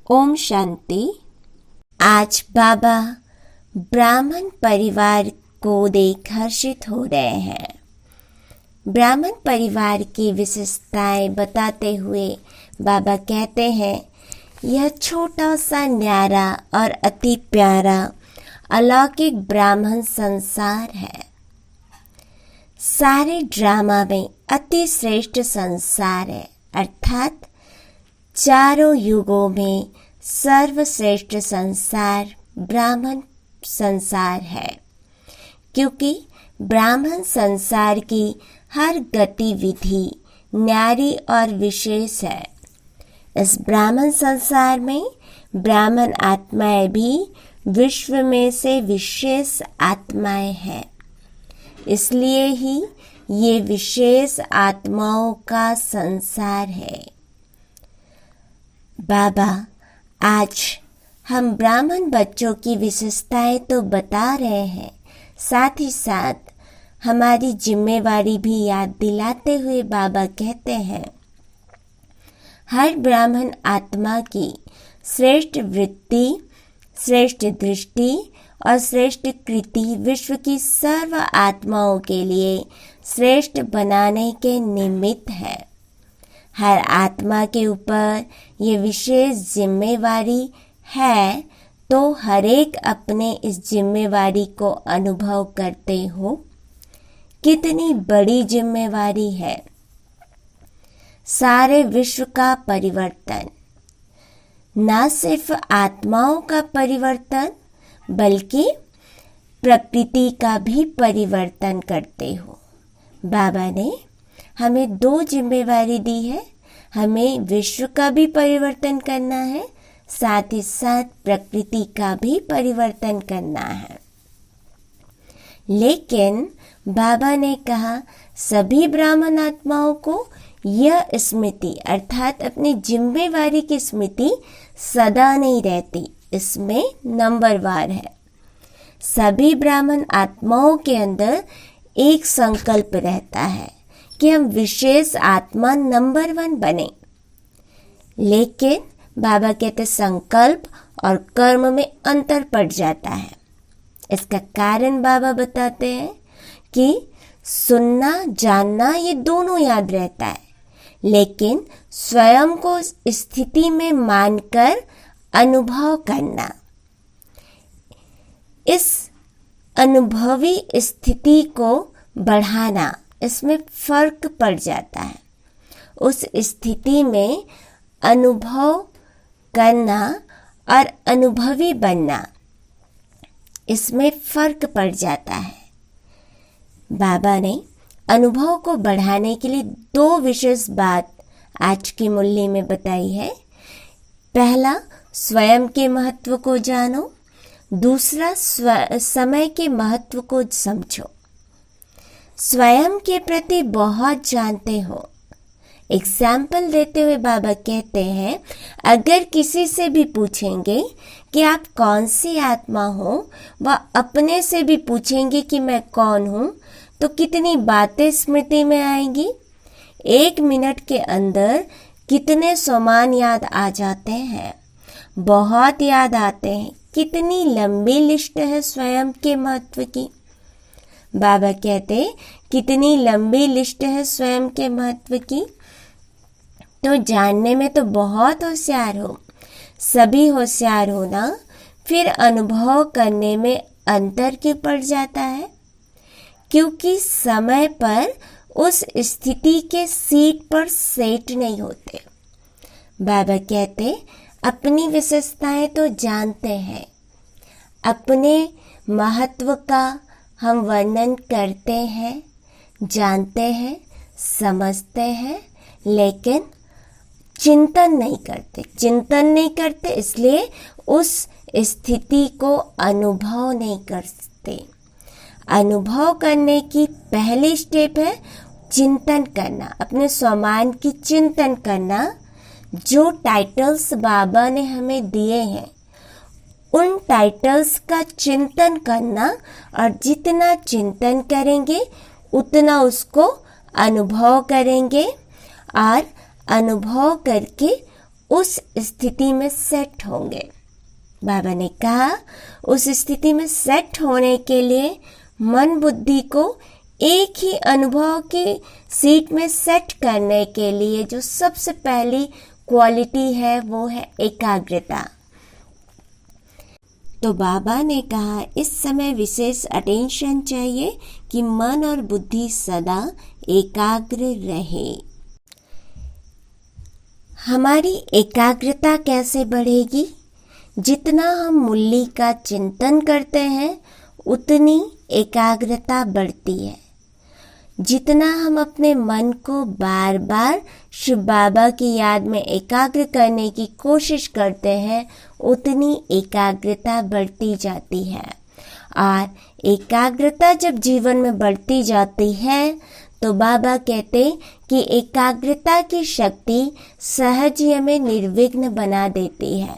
ओम शांति। आज बाबा ब्राह्मण परिवार को देख हर्षित हो रहे हैं। ब्राह्मण परिवार की विशेषताएं बताते हुए बाबा कहते हैं, यह छोटा सा न्यारा और अति प्यारा अलौकिक ब्राह्मण संसार है। सारे ड्रामा में अति श्रेष्ठ संसार है, अर्थात चारों युगों में सर्वश्रेष्ठ संसार ब्राह्मण संसार है, क्योंकि ब्राह्मण संसार की हर गतिविधि न्यारी और विशेष है। इस ब्राह्मण संसार में ब्राह्मण आत्माएं भी विश्व में से विशेष आत्माएं हैं। इसलिए ही ये विशेष आत्माओं का संसार है। बाबा आज हम ब्राह्मण बच्चों की विशेषताएं तो बता रहे हैं, साथ ही साथ हमारी जिम्मेवारी भी याद दिलाते हुए बाबा कहते हैं, हर ब्राह्मण आत्मा की श्रेष्ठ वृत्ति, श्रेष्ठ दृष्टि और श्रेष्ठ कृति विश्व की सर्व आत्माओं के लिए श्रेष्ठ बनाने के निमित्त है। हर आत्मा के ऊपर ये विशेष जिम्मेवारी है, तो हर एक अपने इस जिम्मेवारी को अनुभव करते हो। कितनी बड़ी जिम्मेवारी है। सारे विश्व का परिवर्तन, न सिर्फ आत्माओं का परिवर्तन बल्कि प्रकृति का भी परिवर्तन करते हो। बाबा ने हमें दो जिम्मेवारी दी है, हमें विश्व का भी परिवर्तन करना है, साथ ही साथ प्रकृति का भी परिवर्तन करना है। लेकिन बाबा ने कहा, सभी ब्राह्मण आत्माओं को यह स्मृति अर्थात अपनी जिम्मेवारी की स्मृति सदा नहीं रहती, इसमें नंबरवार है। सभी ब्राह्मण आत्माओं के अंदर एक संकल्प रहता है कि हम विशेष आत्मा नंबर 1 बने। लेकिन बाबा कहते संकल्प और कर्म में अंतर पड़ जाता है। इसका कारण बाबा बताते हैं कि सुनना जानना ये दोनों याद रहता है, लेकिन स्वयं को स्थिति में मानकर अनुभव करना, इस अनुभवी स्थिति को बढ़ाना, इसमें फर्क पड़ जाता है। उस स्थिति में अनुभव करना और अनुभवी बनना, इसमें फर्क पड़ जाता है। बाबा ने अनुभव को बढ़ाने के लिए दो विशेष बात आज की मुरली में बताई है। पहला, स्वयं के महत्व को जानो। दूसरा, समय के महत्व को समझो। स्वयं के प्रति बहुत जानते हो। एग्जाम्पल देते हुए बाबा कहते हैं, अगर किसी से भी पूछेंगे कि आप कौन सी आत्मा हो, व अपने से भी पूछेंगे कि मैं कौन हूँ, तो कितनी बातें स्मृति में आएंगी। 1 मिनट के अंदर कितने समान याद आ जाते हैं, बहुत याद आते हैं। कितनी लंबी लिस्ट है स्वयं के महत्व की। बाबा कहते कितनी लंबी लिस्ट है स्वयं के महत्व की। तो जानने में तो बहुत होशियार हो, सभी होशियार हो ना, फिर अनुभव करने में अंतर क्यों पड़ जाता है? क्योंकि समय पर उस स्थिति के सीट पर सेट नहीं होते। बाबा कहते अपनी विशेषताएं तो जानते हैं, अपने महत्व का हम वर्णन करते हैं, जानते हैं, समझते हैं, लेकिन चिंतन नहीं करते, इसलिए उस स्थिति को अनुभव नहीं करते। अनुभव करने की पहली स्टेप है चिंतन करना, अपने स्वमान की चिंतन करना। जो टाइटल्स बाबा ने हमें दिए हैं, उन टाइटल्स का चिंतन करना, और जितना चिंतन करेंगे उतना उसको अनुभव करेंगे, और अनुभव करके उस स्थिति में सेट होंगे। बाबा ने कहा उस स्थिति में सेट होने के लिए मन बुद्धि को एक ही अनुभव की सीट में सेट करने के लिए जो सबसे पहली क्वालिटी है वो है एकाग्रता। तो बाबा ने कहा इस समय विशेष अटेंशन चाहिए कि मन और बुद्धि सदा एकाग्र रहे। हमारी एकाग्रता कैसे बढ़ेगी? जितना हम मुरली का चिंतन करते हैं उतनी एकाग्रता बढ़ती है। जितना हम अपने मन को बार बार शिव बाबा की याद में एकाग्र करने की कोशिश करते हैं उतनी एकाग्रता बढ़ती जाती है। और एकाग्रता जब जीवन में बढ़ती जाती है तो बाबा कहते कि एकाग्रता की शक्ति सहज ही हमें निर्विघ्न बना देती है।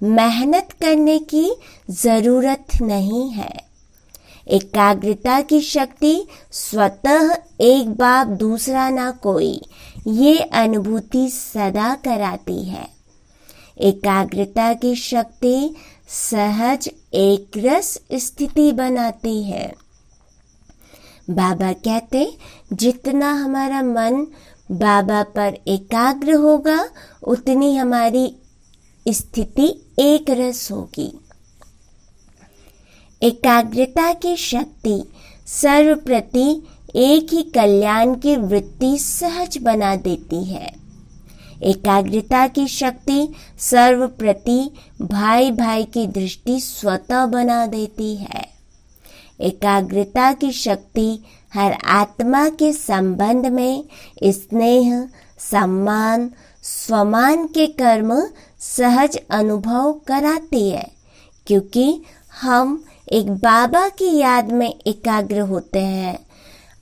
मेहनत करने की जरूरत नहीं है। एकाग्रता की शक्ति स्वतः एक बाप दूसरा ना कोई, ये अनुभूति सदा कराती है। एकाग्रता की शक्ति सहज एक रस स्थिति बनाती है। बाबा कहते जितना हमारा मन बाबा पर एकाग्र होगा उतनी हमारी स्थिति एक रस होगी। एकाग्रता की शक्ति सर्वप्रति एक ही कल्याण की वृत्ति सहज बना देती है। एकाग्रता की शक्ति सर्वप्रति भाई भाई की दृष्टि स्वतः बना देती है। एकाग्रता की शक्ति हर आत्मा के संबंध में स्नेह, सम्मान, स्वमान के कर्म सहज अनुभव कराती है, क्योंकि हम एक बाबा की याद में एकाग्र होते हैं,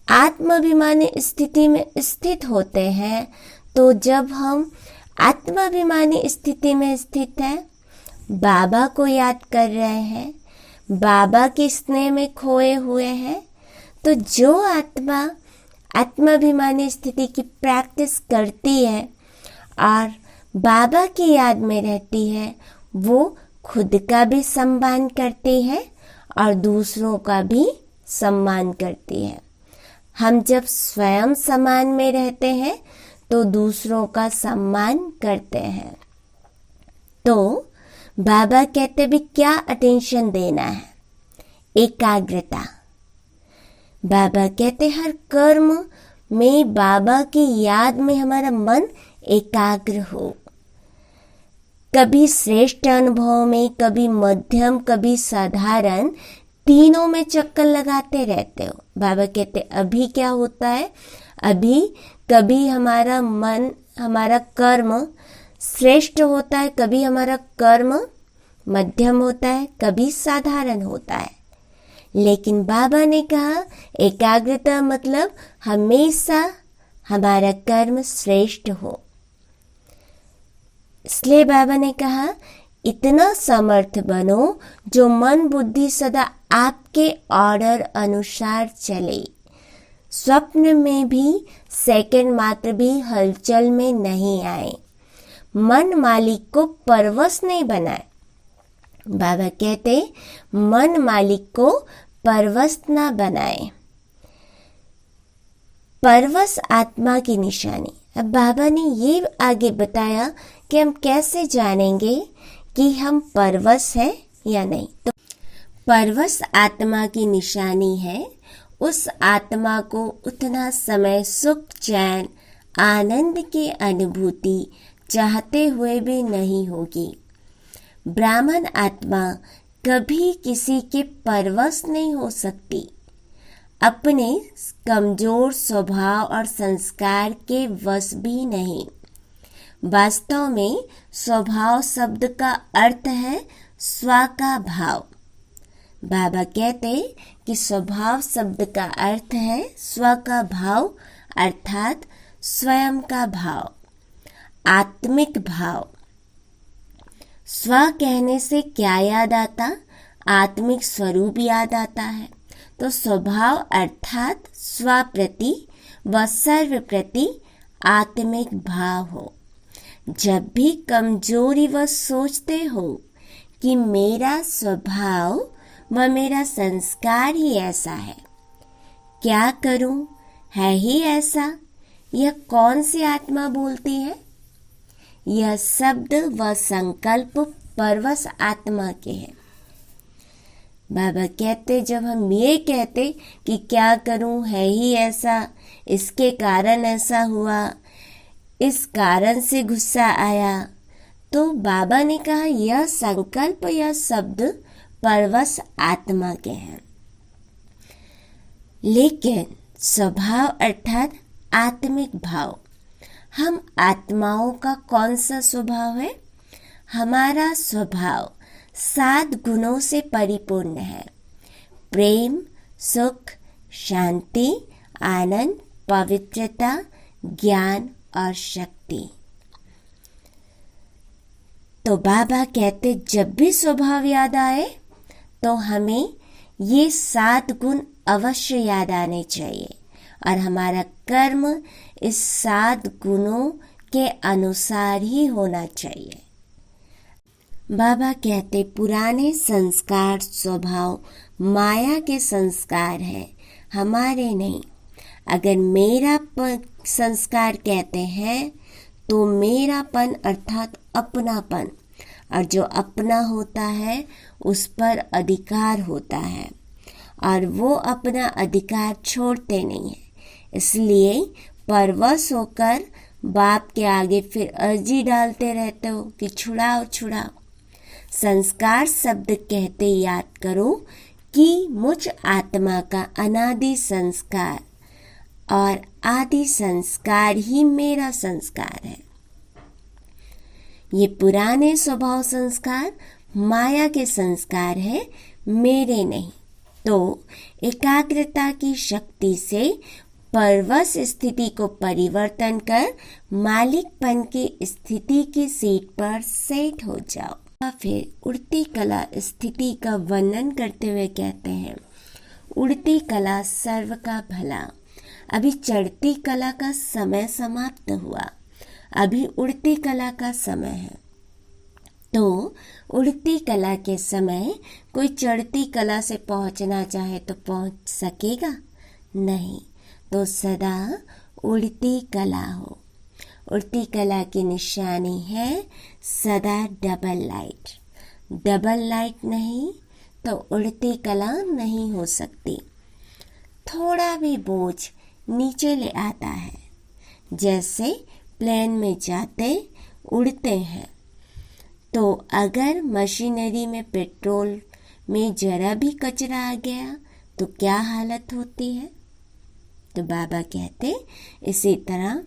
आत्माभिमानी स्थिति में स्थित होते हैं। तो जब हम आत्माभिमानी स्थिति में स्थित हैं, बाबा को याद कर रहे हैं, बाबा के स्नेह में खोए हुए हैं, तो जो आत्मा आत्माभिमानी स्थिति की प्रैक्टिस करती है और बाबा की याद में रहती है, वो खुद का भी सम्मान करती है और दूसरों का भी सम्मान करती है। हम जब स्वयं सम्मान में रहते हैं तो दूसरों का सम्मान करते हैं। तो बाबा कहते भी क्या अटेंशन देना है? एकाग्रता। बाबा कहते हर कर्म में बाबा की याद में हमारा मन एकाग्र हो। कभी श्रेष्ठ अनुभव में, कभी मध्यम, कभी साधारण, तीनों में चक्कर लगाते रहते हो। बाबा कहते अभी क्या होता है, अभी कभी हमारा मन, हमारा कर्म श्रेष्ठ होता है, कभी हमारा कर्म मध्यम होता है, कभी साधारण होता है। लेकिन बाबा ने कहा एकाग्रता मतलब हमेशा हमारा कर्म श्रेष्ठ हो। इसलिए बाबा ने कहा इतना समर्थ बनो जो मन बुद्धि सदा आपके ऑर्डर अनुसार चले। स्वप्न में भी सेकंड मात्र भी हलचल में नहीं आए। मन मालिक को परवश नहीं बनाए। बाबा कहते मन मालिक को परवश ना बनाए। परवश आत्मा की निशानी। अब बाबा ने ये आगे बताया कि हम कैसे जानेंगे कि हम परवश हैं या नहीं। तो परवश आत्मा की निशानी है उस आत्मा को उतना समय सुख, चैन, आनंद की अनुभूति चाहते हुए भी नहीं होगी। ब्राह्मण आत्मा कभी किसी के परवश नहीं हो सकती। अपने कमजोर स्वभाव और संस्कार के वश भी नहीं। वास्तव में स्वभाव शब्द का अर्थ है स्व का भाव। बाबा कहते कि स्वभाव शब्द का अर्थ है स्व का भाव, अर्थात स्वयं का भाव, आत्मिक भाव। स्व कहने से क्या याद आता? आत्मिक स्वरूप याद आता है। तो स्वभाव अर्थात स्व प्रति व सर्व प्रति आत्मिक भाव हो। जब भी कमजोरी व सोचते हो कि मेरा स्वभाव व मेरा संस्कार ही ऐसा है, क्या करूं, है ही ऐसा, यह कौन सी आत्मा बोलती है? यह शब्द व संकल्प परवश आत्मा के हैं। बाबा कहते, जब हम ये कहते कि क्या करूं, है ही ऐसा, इसके कारण ऐसा हुआ, इस कारण से गुस्सा आया, तो बाबा ने कहा यह संकल्प या शब्द परवश आत्मा के हैं। लेकिन स्वभाव अर्थात आत्मिक भाव, हम आत्माओं का कौन सा स्वभाव है? हमारा स्वभाव 7 गुणों से परिपूर्ण है। प्रेम, सुख, शांति, आनंद, पवित्रता, ज्ञान और शक्ति। तो बाबा कहते, जब भी स्वभाव याद आए तो हमें ये 7 गुण अवश्य याद आने चाहिए और हमारा कर्म इस 7 गुणों के अनुसार ही होना चाहिए। बाबा कहते, पुराने संस्कार स्वभाव माया के संस्कार है, हमारे नहीं। अगर मेरा संस्कार कहते हैं तो मेरापन अर्थात अपनापन, और जो अपना होता है उस पर अधिकार होता है और वो अपना अधिकार छोड़ते नहीं है। इसलिए परवश होकर बाप के आगे फिर अर्जी डालते रहते हो कि छुड़ाओ छुड़ाओ। संस्कार शब्द कहते याद करो कि मुझ आत्मा का अनादि संस्कार और आदि संस्कार ही मेरा संस्कार है। ये पुराने स्वभाव संस्कार माया के संस्कार है, मेरे नहीं। तो एकाग्रता की शक्ति से परवश स्थिति को परिवर्तन कर मालिकपन की स्थिति की सीट पर सेट हो जाओ। फिर उड़ती कला स्थिति का वर्णन करते हुए कहते हैं, उड़ती कला सर्व का भला। अभी चढ़ती कला का समय समाप्त हुआ, अभी उड़ती कला का समय है। तो उड़ती कला के समय कोई चढ़ती कला से पहुंचना चाहे तो पहुंच सकेगा नहीं, तो सदा उड़ती कला हो। उड़ती कला की निशानी है सदा डबल लाइट। डबल लाइट नहीं तो उड़ती कला नहीं हो सकती। थोड़ा भी बोझ नीचे ले आता है, जैसे प्लेन में जाते उड़ते हैं। तो अगर मशीनरी में पेट्रोल में जरा भी कचरा आ गया तो क्या हालत होती है? तो बाबा कहते इसी तरह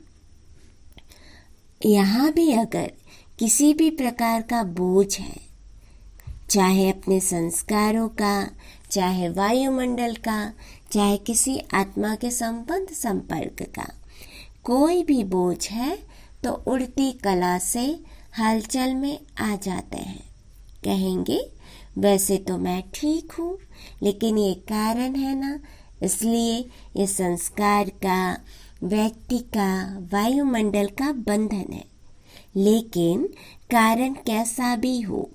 यहाँ भी अगर किसी भी प्रकार का बोझ है, चाहे अपने संस्कारों का, चाहे वायुमंडल का, चाहे किसी आत्मा के संबंध संपर्क का, कोई भी बोझ है तो उड़ती कला से हलचल में आ जाते हैं। कहेंगे वैसे तो मैं ठीक हूँ, लेकिन ये कारण है ना, इसलिए ये संस्कार का, व्यक्ति का, वायुमंडल का बंधन है। लेकिन कारण कैसा भी हो,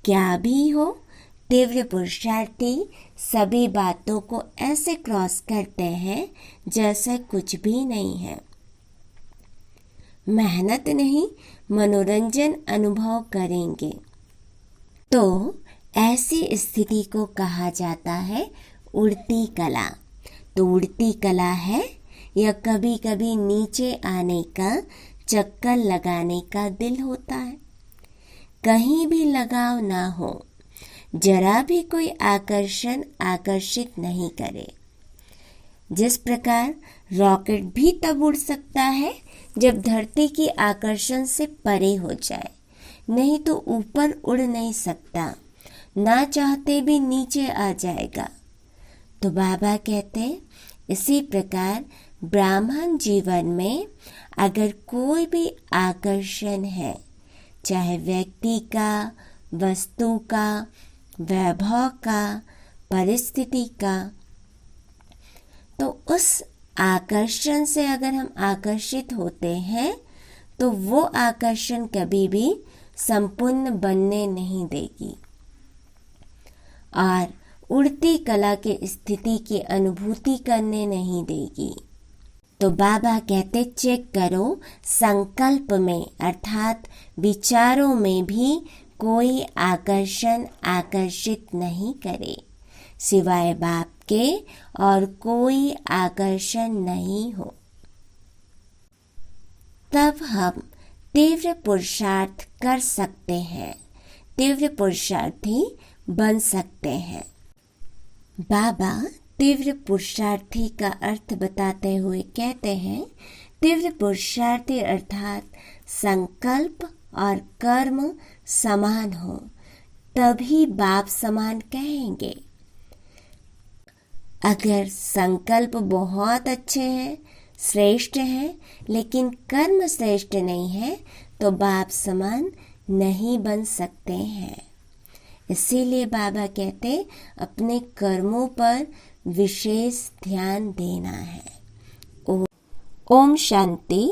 क्या भी हो, तीव्र पुरुषार्थी सभी बातों को ऐसे क्रॉस करते हैं जैसे कुछ भी नहीं है। मेहनत नहीं, मनोरंजन अनुभव करेंगे। तो ऐसी स्थिति को कहा जाता है उड़ती कला। तो उड़ती कला है या कभी कभी नीचे आने का, चक्कर लगाने का दिल होता है। कहीं भी लगाव ना हो, जरा भी कोई आकर्षण आकर्षित नहीं करे। जिस प्रकार रॉकेट भी तब उड़ सकता है जब धरती की आकर्षण से परे हो जाए, नहीं तो ऊपर उड़ नहीं सकता, ना चाहते भी नीचे आ जाएगा। तो बाबा कहते इसी प्रकार ब्राह्मण जीवन में अगर कोई भी आकर्षण है, चाहे व्यक्ति का, वस्तु का, वैभव का, परिस्थिति का, तो उस आकर्षण से अगर हम आकर्षित होते हैं तो वो आकर्षण कभी भी संपूर्ण बनने नहीं देगी और उड़ती कला की स्थिति की अनुभूति करने नहीं देगी। तो बाबा कहते चेक करो, संकल्प में अर्थात विचारों में भी कोई आकर्षण आकर्षित नहीं करे, सिवाय बाप के और कोई आकर्षण नहीं हो। तब हम तीव्र पुरुषार्थ कर सकते हैं, तीव्र पुरुषार्थी बन सकते हैं। बाबा तीव्र पुरुषार्थी का अर्थ बताते हुए कहते हैं, तीव्र पुरुषार्थी अर्थात संकल्प और कर्म समान हो, तभी बाप समान कहेंगे। अगर संकल्प बहुत अच्छे हैं, श्रेष्ठ हैं, लेकिन कर्म श्रेष्ठ नहीं है, तो बाप समान नहीं बन सकते हैं। इसीलिए बाबा कहते अपने कर्मों पर विशेष ध्यान देना है। ओम शांति।